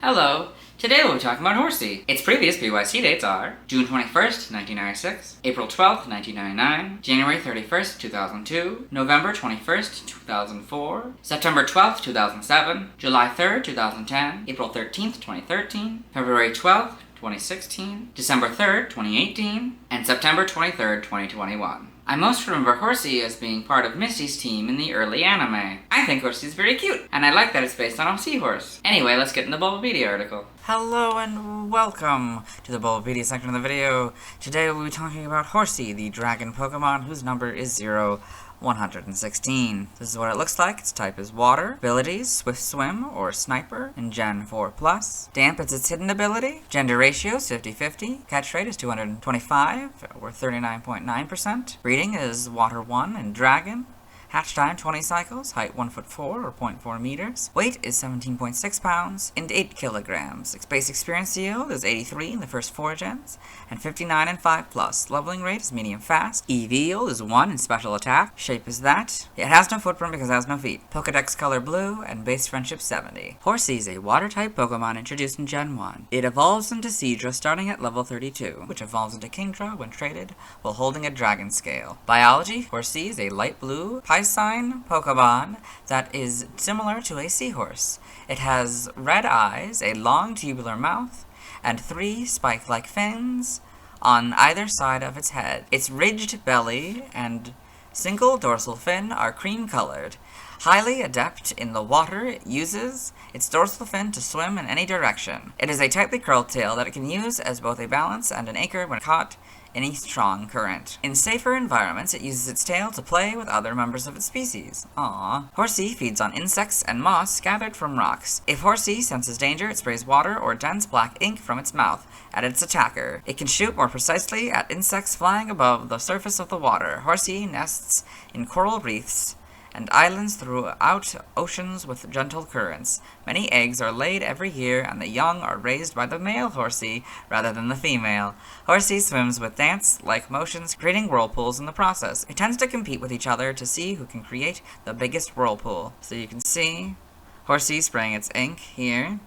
Hello! Today we'll be talking about Horsea. Its previous PYC dates are June 21st, 1996, April 12th, 1999, January 31st, 2002, November 21st, 2004, September 12th, 2007, July 3rd, 2010, April 13th, 2013, February 12th, 2016, December 3rd, 2018, and September 23rd, 2021. I most remember Horsea as being part of Misty's team in the early anime. I think Horsea's very cute, and I like that it's based on a seahorse. Anyway, let's get in the Bulbapedia article. Hello and welcome to the Bulbapedia section of the video. Today we'll be talking about Horsea, the dragon Pokemon whose number is 116. This is what it looks like. Its type is water. Abilities, Swift Swim or Sniper in Gen 4+. Damp is its hidden ability. Gender ratio is 50-50. Catch rate is 225 or 39.9%. Breeding is Water 1 and Dragon. Hatch time 20 cycles, height 1'4" or 0.4 meters. Weight is 17.6 pounds and 8 kilograms. Its base experience yield is 83 in the first 4 gens and 59 in 5+. Leveling rate is medium fast. EV yield is 1 in special attack. Shape is that. It has no footprint because it has no feet. Pokedex color blue and base friendship 70. Horsea is a water type Pokemon introduced in Gen 1. It evolves into Seadra starting at level 32, which evolves into Kingdra when traded while holding a dragon scale. Biology, Horsea is a light blue Piscine Pokemon that is similar to a seahorse. It has red eyes, a long tubular mouth, and 3 spike-like fins on either side of its head. Its ridged belly and single dorsal fin are cream-colored. Highly adept in the water, it uses its dorsal fin to swim in any direction. It is a tightly curled tail that it can use as both a balance and an anchor when caught in a strong current. In safer environments, it uses its tail to play with other members of its species. Aww. Horsea feeds on insects and moss gathered from rocks. If Horsea senses danger, it sprays water or dense black ink from its mouth at its attacker. It can shoot more precisely at insects flying above the surface of the water. Horsea nests in coral reefs and islands throughout oceans with gentle currents. Many eggs are laid every year, and the young are raised by the male Horsea rather than the female. Horsea swims with dance-like motions, creating whirlpools in the process. It tends to compete with each other to see who can create the biggest whirlpool. So you can see Horsea spraying its ink here,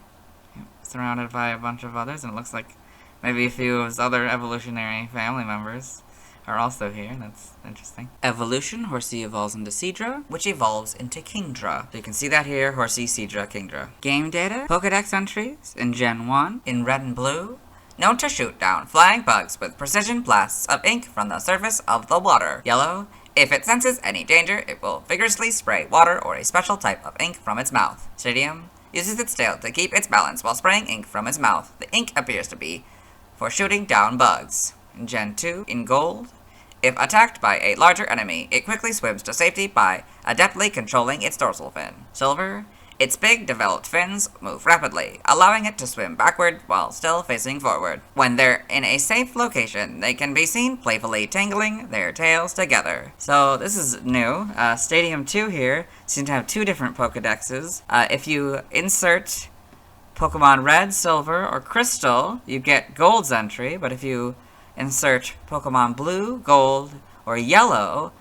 surrounded by a bunch of others, and it looks like maybe a few of his other evolutionary family members are also here. That's interesting. Evolution, Horsea evolves into Seadra, which evolves into Kingdra. So you can see that here, Horsea, Seadra, Kingdra. Game data, Pokedex entries in Gen 1, in red and blue, known to shoot down flying bugs with precision blasts of ink from the surface of the water. Yellow, if it senses any danger, it will vigorously spray water or a special type of ink from its mouth. Stadium uses its tail to keep its balance while spraying ink from its mouth. The ink appears to be for shooting down bugs. In Gen 2, in gold, if attacked by a larger enemy, it quickly swims to safety by adeptly controlling its dorsal fin. Silver, its big developed fins move rapidly, allowing it to swim backward while still facing forward. When they're in a safe location, they can be seen playfully tangling their tails together. So this is new. Stadium 2 here seems to have 2 different Pokedexes. If you insert Pokemon Red, Silver, or Crystal, you get Gold's entry, but if you insert Pokemon Blue, Gold, or Yellow,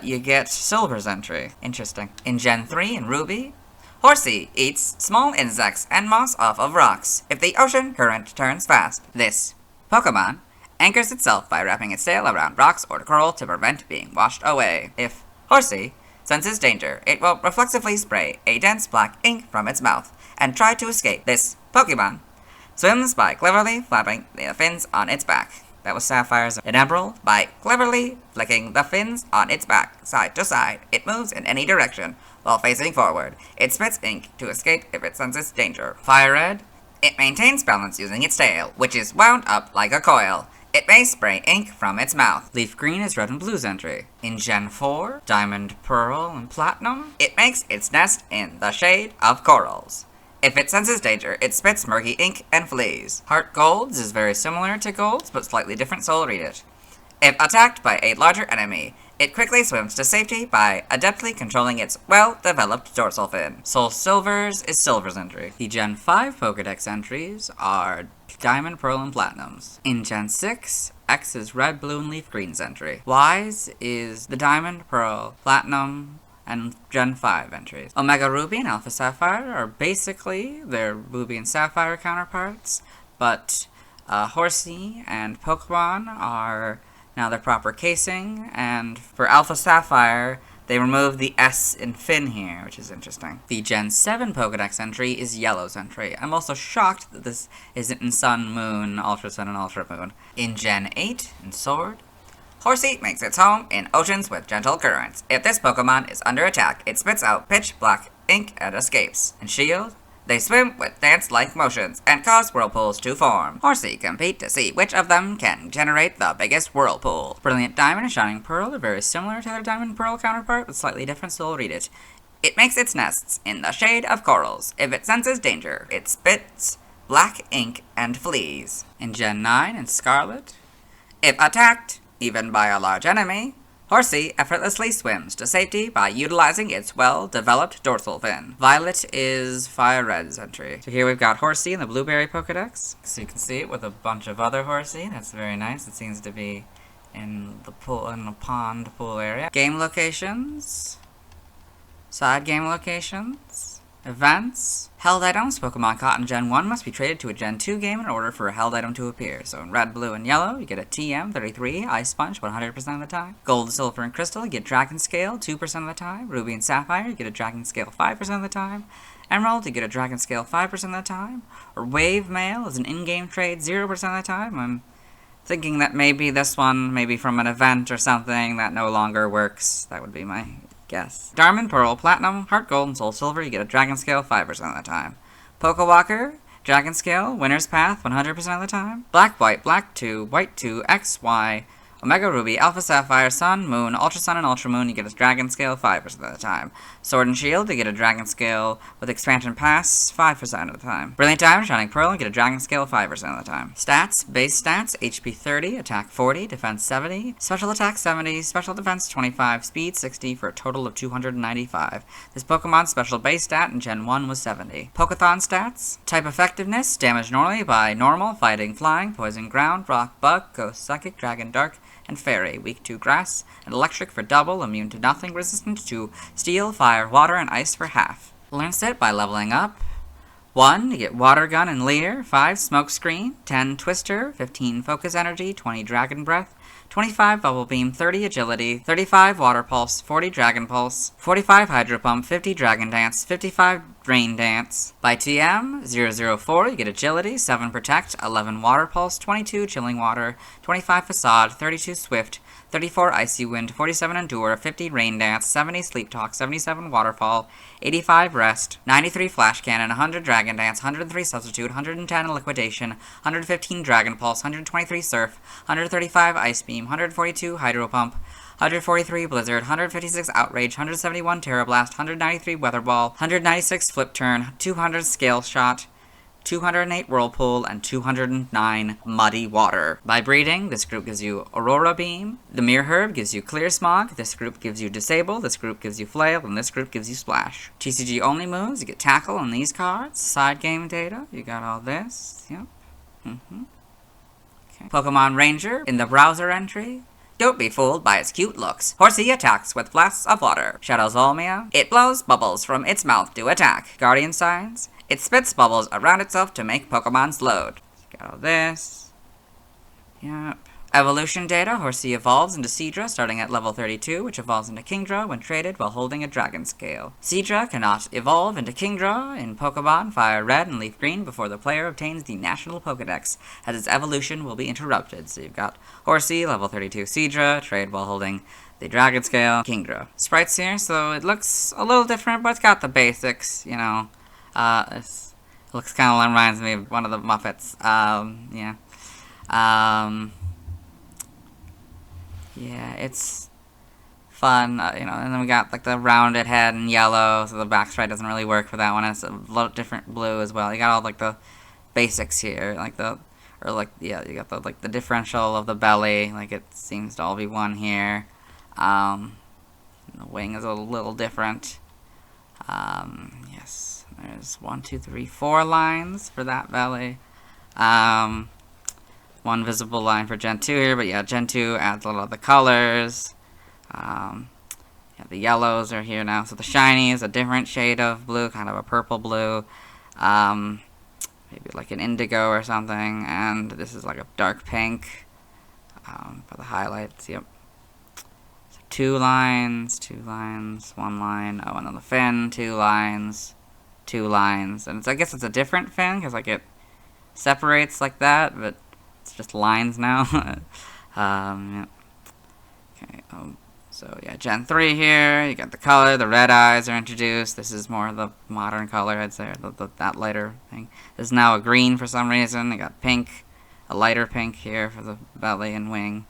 you get Silver's entry. Interesting. In Gen 3, in Ruby, Horsea eats small insects and moss off of rocks if the ocean current turns fast. This Pokemon anchors itself by wrapping its tail around rocks or coral to prevent being washed away. If Horsea senses danger, it will reflexively spray a dense black ink from its mouth and try to escape. This Pokemon swims by cleverly flapping the fins on its back. That was Sapphire's in Emerald. By cleverly flicking the fins on its back, side to side, it moves in any direction while facing forward. It spits ink to escape if it senses danger. Fire Red, it maintains balance using its tail, which is wound up like a coil. It may spray ink from its mouth. Leaf Green is Red and Blue's entry. In Gen 4, Diamond, Pearl, and Platinum, it makes its nest in the shade of corals. If it senses danger, it spits murky ink and flees. Heart Gold's is very similar to Gold's, but slightly different, so I'll read it. If attacked by a larger enemy, it quickly swims to safety by adeptly controlling its well-developed dorsal fin. Soul Silver's is Silver's entry. The Gen 5 Pokedex entries are Diamond, Pearl, and Platinum's. In Gen 6, X is Red, Blue, and Leaf Green's entry. Y's is the Diamond, Pearl, Platinum, and Gen 5 entries. Omega Ruby and Alpha Sapphire are basically their Ruby and Sapphire counterparts, but Horsea and Pokemon are now their proper casing, and for Alpha Sapphire, they removed the S in Fin here, which is interesting. The Gen 7 Pokedex entry is Yellow's entry. I'm also shocked that this isn't in Sun, Moon, Ultra Sun, and Ultra Moon. In Gen 8, in Sword, Horsea makes its home in oceans with gentle currents. If this Pokemon is under attack, it spits out pitch black ink and escapes. In Shield, they swim with dance-like motions and cause whirlpools to form. Horsea compete to see which of them can generate the biggest whirlpool. Brilliant Diamond and Shining Pearl are very similar to their Diamond and Pearl counterpart, but slightly different, so we'll read it. It makes its nests in the shade of corals. If it senses danger, it spits black ink and flees. In Gen 9 and Scarlet, if attacked, even by a large enemy, Horsea effortlessly swims to safety by utilizing its well-developed dorsal fin. Violet is Fire Red's entry. So here we've got Horsea in the Blueberry Pokedex. So you can see it with a bunch of other Horsea. That's very nice. It seems to be in the pond pool area. Game locations. Side game locations. Events. Held items. Pokemon caught in Gen 1 must be traded to a Gen 2 game in order for a held item to appear. So in Red, Blue, and Yellow, you get a TM33, Ice Sponge 100% of the time. Gold, Silver, and Crystal, you get Dragon Scale 2% of the time. Ruby and Sapphire, you get a Dragon Scale 5% of the time. Emerald, you get a Dragon Scale 5% of the time. Or Wave Mail is an in-game trade 0% of the time. I'm thinking that maybe this one, maybe from an event or something, that no longer works. That would be my guess. Diamond, Pearl, Platinum, Heart Gold, and Soul Silver, you get a Dragon Scale 5% of the time. Pokewalker, Dragon Scale, Winner's Path 100% of the time. Black, White, Black 2, White 2, X, Y, Omega Ruby, Alpha Sapphire, Sun, Moon, Ultra Sun, and Ultra Moon, you get a Dragon Scale 5% of the time. Sword and Shield, you get a Dragon Scale with Expansion Pass 5% of the time. Brilliant Diamond, Shining Pearl, you get a Dragon Scale 5% of the time. Stats, base stats, HP 30, Attack 40, Defense 70, Special Attack 70, Special Defense 25, Speed 60, for a total of 295. This Pokemon's special base stat in Gen 1 was 70. Pokeathon stats, Type Effectiveness, damage normally by Normal, Fighting, Flying, Poison, Ground, Rock, Bug, Ghost, Psychic, Dragon, Dark, and Fairy, weak to Grass, and Electric for double, immune to nothing, resistant to Steel, Fire, Water, and Ice for half. Learn set by leveling up. 1, you get Water Gun and Leer, 5, Smoke Screen, 10, Twister, 15, Focus Energy, 20, Dragon Breath, 25, Bubble Beam, 30, Agility, 35, Water Pulse, 40, Dragon Pulse, 45, Hydro Pump, 50, Dragon Dance, 55, Rain Dance. By TM, 004, you get Agility, 7, Protect, 11, Water Pulse, 22, Chilling Water, 25, Facade, 32, Swift, 34, Icy Wind, 47, Endure, 50, Rain Dance, 70, Sleep Talk, 77, Waterfall, 85, Rest, 93, Flash Cannon, 100, Dragon Dance, 103, Substitute, 110, Liquidation, 115, Dragon Pulse, 123, Surf, 135, Ice Beam, 142, Hydro Pump, 143, Blizzard, 156, Outrage, 171, Terra Blast, 193, Weather Ball, 196, Flip Turn, 200, Scale Shot, 208 Whirlpool, and 209 Muddy Water. By breeding, this group gives you Aurora Beam. The Mirror Herb gives you Clear Smog. This group gives you Disable. This group gives you Flail. And this group gives you Splash. TCG only moves, you get Tackle on these cards. Side game data, you got all this. Yep. Okay. Pokemon Ranger in the browser entry. Don't be fooled by its cute looks. Horsea attacks with blasts of water. Shadow Zolmia. It blows bubbles from its mouth to attack. Guardian Signs. It spits bubbles around itself to make Pokemon's load. Got all this. Yep. Evolution data. Horsea evolves into Seadra starting at level 32, which evolves into Kingdra when traded while holding a Dragon Scale. Seadra cannot evolve into Kingdra in Pokemon Fire Red and Leaf Green before the player obtains the National Pokedex, as its evolution will be interrupted. So you've got Horsea, level 32 Seadra, trade while holding the Dragon Scale, Kingdra. Sprites here, so it looks a little different, but it's got the basics, you know. It looks kind of reminds me of one of the Muppets. Yeah. Yeah, it's fun, you know, and then we got, like, the rounded head in yellow, so the back sprite doesn't really work for that one. It's a lot different blue as well. You got all, like, the basics here, like the, or, like, yeah, you got the, like, the differential of the belly, like, it seems to all be one here. The wing is a little different. Yes, there's 1, 2, 3, 4 lines for that belly. One visible line for Gen 2 here, but yeah, Gen 2 adds a lot of the colors. Yeah, Yeah, the yellows are here now. So the shiny is a different shade of blue, kind of a purple blue. Maybe like an indigo or something. And this is like a dark pink for the highlights. Yep. So 2 lines, 2 lines, 1 line. Oh, and then the fin, 2 lines, 2 lines. And I guess it's a different fin because like it separates like that, but it's just lines now. Yep. Okay. So yeah, Gen 3 here. You got the color. The red eyes are introduced. This is more of the modern color, I'd say, that lighter thing. This is now a green for some reason. You got pink, a lighter pink here for the belly and wing.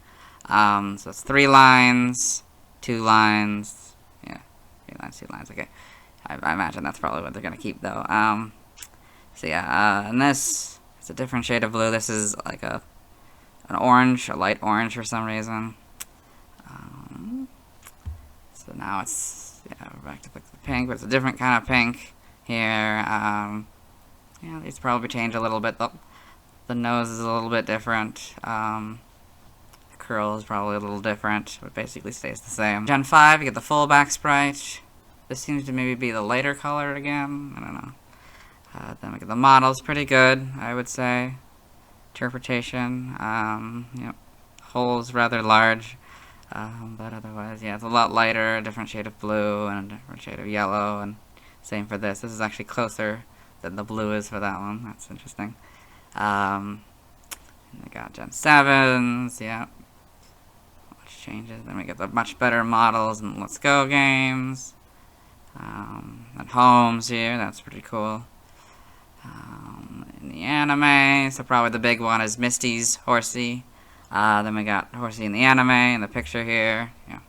So it's 3 lines, 2 lines. Yeah, 3 lines, 2 lines. Okay. I imagine that's probably what they're gonna keep though. So yeah, and this is a different shade of blue. This is like an orange, a light orange for some reason. So now it's, yeah, we're back to the pink, but it's a different kind of pink here. Yeah, these probably change a little bit. The nose is a little bit different. The curl is probably a little different, but basically stays the same. Gen 5, you get the full back sprite. This seems to maybe be the lighter color again. I don't know. Then we get the model's pretty good, I would say. Interpretation. Yep. Hole's rather large. But otherwise, yeah, it's a lot lighter, a different shade of blue, and a different shade of yellow, and same for this. This is actually closer than the blue is for that one. That's interesting. And we got Gen 7s, yeah. Much changes. Then we get the much better models in Let's Go games. And Homes here, that's pretty cool. In the anime, so probably the big one is Misty's Horsea. Then we got Horsea in the anime, in the picture here. Yeah.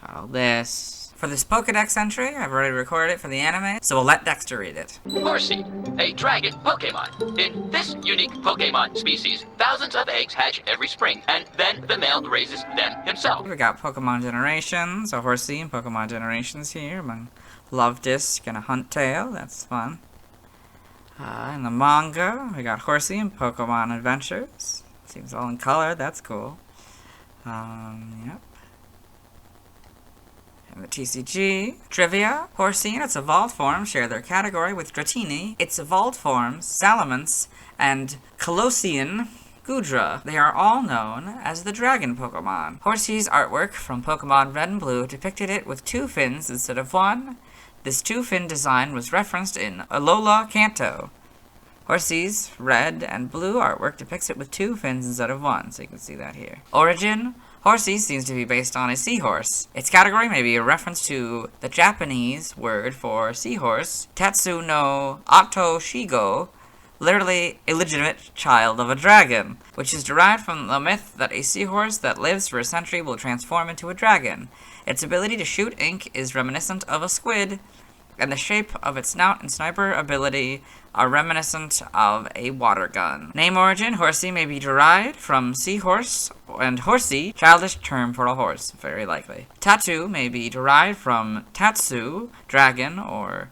Got all this. For this Pokedex entry, I've already recorded it for the anime, so we'll let Dexter read it. Horsea, a dragon Pokemon. In this unique Pokemon species, thousands of eggs hatch every spring, and then the male raises them himself. We got Pokemon Generations, so Horsea and Pokemon Generations here, among Love Disc and a Hunt Tail, that's fun. In the manga, we got Horsea and Pokemon Adventures. Seems all in color, that's cool. Yep. And the TCG. Trivia. Horsea and its evolved forms share their category with Dratini, its evolved forms, Salamence, and Colossian Gudra. They are all known as the Dragon Pokemon. Horsea's artwork from Pokemon Red and Blue depicted it with 2 fins instead of 1. This 2-fin design was referenced in Alola Kanto. Horsea's red and blue artwork depicts it with 2 fins instead of 1, so you can see that here. Origin. Horsea seems to be based on a seahorse. Its category may be a reference to the Japanese word for seahorse, Tatsu no Ato Shigo, literally illegitimate child of a dragon, which is derived from the myth that a seahorse that lives for a century will transform into a dragon. Its ability to shoot ink is reminiscent of a squid, and the shape of its snout and sniper ability are reminiscent of a water gun. Name origin. Horsea may be derived from seahorse, and Horsea, childish term for a horse, very likely. Tattoo may be derived from Tatsu, dragon, or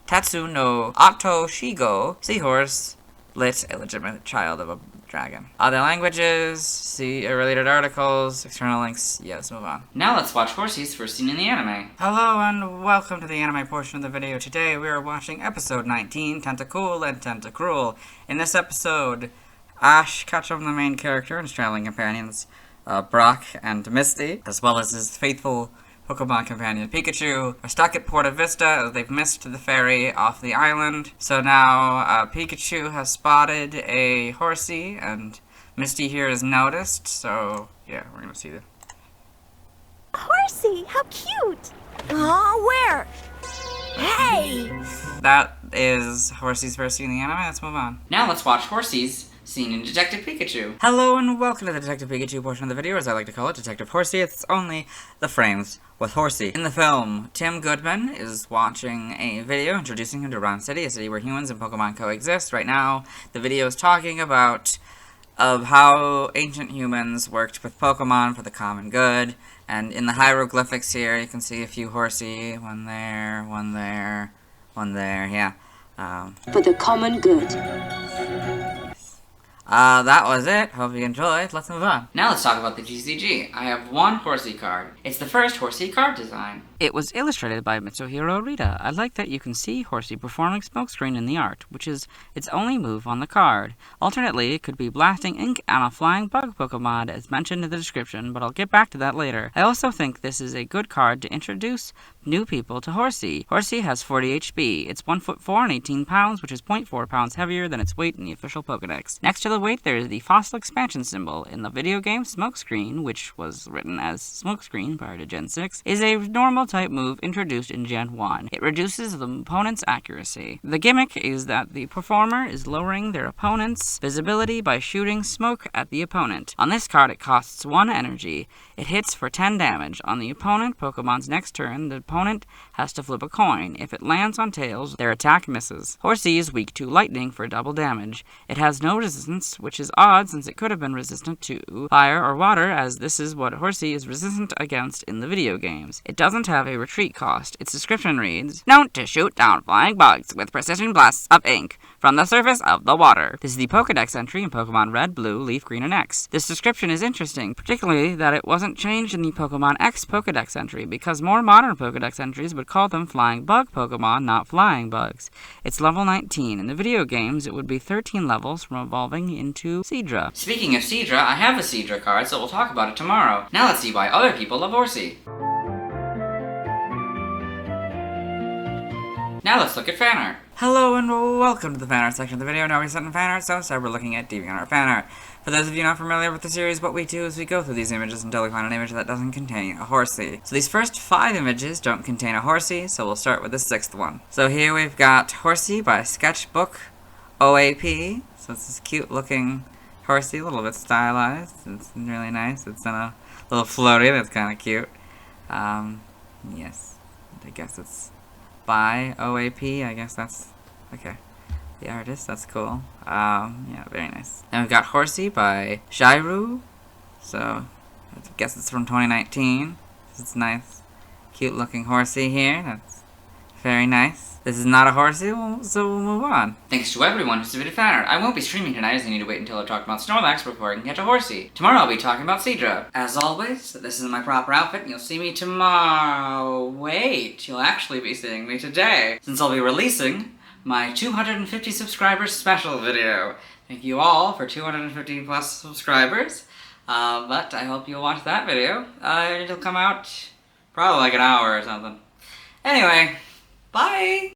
Tatsu no Ato Shigo, seahorse, lit, illegitimate child of a dragon. Other languages, see related articles, external links. Yeah, let's move on. Now let's watch Horsea's first scene in the anime. Hello and welcome to the anime portion of the video. Today we are watching episode 19, Tentacool and Tentacruel. In this episode, Ash Ketchum, the main character, and his traveling companions, Brock and Misty, as well as his faithful Pokemon companion Pikachu, are stuck at Porta Vista as they've missed the ferry off the island. So now Pikachu has spotted a Horsea, and Misty here is noticed. So yeah, we're gonna see the Horsea, how cute! Oh, where? Hey! That is Horsea's first scene in the anime. Let's move on. Now let's watch Horsea's scene in Detective Pikachu. Hello and welcome to the Detective Pikachu portion of the video, as I like to call it, Detective Horsea. It's only the frames with Horsea. In the film, Tim Goodman is watching a video introducing him to Ron City, a city where humans and Pokemon coexist. Right now, the video is talking about how ancient humans worked with Pokemon for the common good. And in the hieroglyphics here, you can see a few Horsea. One there, one there, one there, yeah. For the common good. That was it. Hope you enjoyed. Let's move on. Now let's talk about the TCG. I have one Horsea card. It's the first Horsea card design. It was illustrated by Mitsuhiro Rita. I like that you can see Horsea performing smokescreen in the art, which is its only move on the card. Alternately, it could be blasting ink on a flying bug Pokemon as mentioned in the description, but I'll get back to that later. I also think this is a good card to introduce new people to Horsea. Horsea has 40 HP. It's 1 foot 4 and 18 pounds, which is 0.4 pounds heavier than its weight in the official Pokedex. Next to the weight, there is the fossil expansion symbol. In the video game, Smokescreen, which was written as Smokescreen prior to Gen 6, is a normal type move introduced in Gen 1. It reduces the opponent's accuracy. The gimmick is that the performer is lowering their opponent's visibility by shooting smoke at the opponent. On this card, it costs 1 energy. It hits for 10 damage. On the opponent Pokemon's next turn, the opponent has to flip a coin. If it lands on tails, their attack misses. Horsea is weak to lightning for double damage. It has no resistance, which is odd since it could have been resistant to fire or water, as this is what Horsea is resistant against in the video games. It doesn't have a retreat cost. Its description reads, known to shoot down flying bugs with precision blasts of ink from the surface of the water. This is the Pokedex entry in Pokemon Red, Blue, Leaf, Green, and X. This description is interesting, particularly that it wasn't changed in the Pokemon X Pokedex entry, because more modern Pokedex entries would call them flying bug Pokemon, not flying bugs. It's level 19. In the video games, it would be 13 levels from evolving into Seadra. Speaking of Seadra, I have a Seadra card, so we'll talk about it tomorrow. Now let's see why other people love Horsea. Now let's look at fan art. Hello and welcome to the fan art section of the video. Now we're set in fan art, so instead we're looking at DeviantArt fan art. For those of you not familiar with the series, what we do is we go through these images until we find an image that doesn't contain a Horsea. So these first 5 images don't contain a Horsea, so we'll start with the 6th one. So here we've got Horsea by Sketchbook OAP. So it's this cute looking Horsea, a little bit stylized. It's really nice. It's in a little floaty that's kind of cute. Yes, I guess it's by OAP. I guess that's okay. The artist, that's cool. Yeah, very nice. Then we've got Horsea by Jairu. So I guess it's from 2019. It's nice, cute looking Horsea here. That's very nice. This is not a Horsea, so we'll move on. Thanks to everyone who submitted fan art. I won't be streaming tonight as I need to wait until I've talked about Snorlax before I can catch a Horsea. Tomorrow I'll be talking about Seadra. As always, this is my proper outfit and you'll see me tomorrow. Wait, you'll actually be seeing me today, since I'll be releasing my 250 subscribers special video. Thank you all for 250 plus subscribers. But I hope you'll watch that video. It'll come out probably like an hour or something. Anyway, bye!